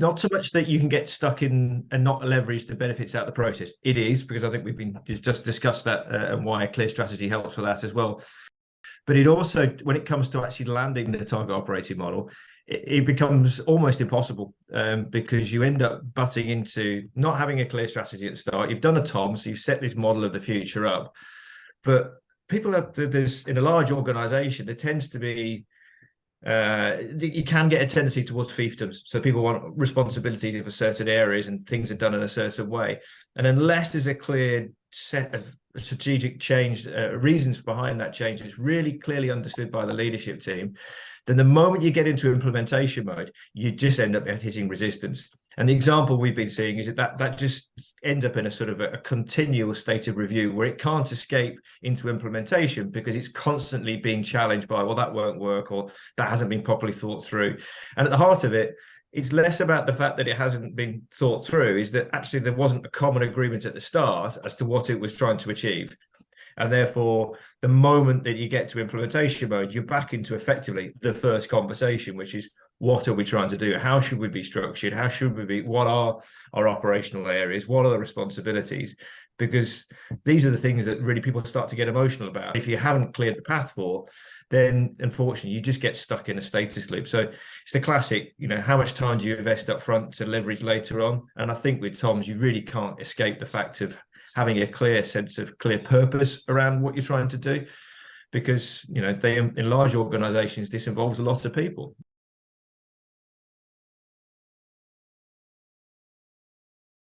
not so much that you can get stuck in and not leverage the benefits out of the process. It is, because I think we've been just discussed that and why a clear strategy helps for that as well. But it also, when it comes to actually landing the target operating model, it becomes almost impossible because you end up butting into not having a clear strategy at the start. You've done a TOM, so you've set this model of the future up. But people have, there's in a large organization, there tends to be you can get a tendency towards fiefdoms. So people want responsibility for certain areas and things are done in a certain way. And unless there's a clear set of strategic change, reasons behind that change is really clearly understood by the leadership team, then the moment you get into implementation mode, you just end up hitting resistance. And the example we've been seeing is that just ends up in a sort of a continual state of review where it can't escape into implementation because it's constantly being challenged by, well, that won't work, or that hasn't been properly thought through. And at the heart of it, it's less about the fact that it hasn't been thought through, is that actually there wasn't a common agreement at the start as to what it was trying to achieve. And therefore, the moment that you get to implementation mode, you're back into effectively the first conversation, which is, what are we trying to do? How should we be structured? How should we be? What are our operational areas? What are the responsibilities? Because these are the things that really people start to get emotional about. If you haven't cleared the path for, then unfortunately you just get stuck in a status loop. So it's the classic, how much time do you invest up front to leverage later on? And I think with TOMs, you really can't escape the fact of having a clear sense of clear purpose around what you're trying to do, because in large organizations, this involves a lot of people.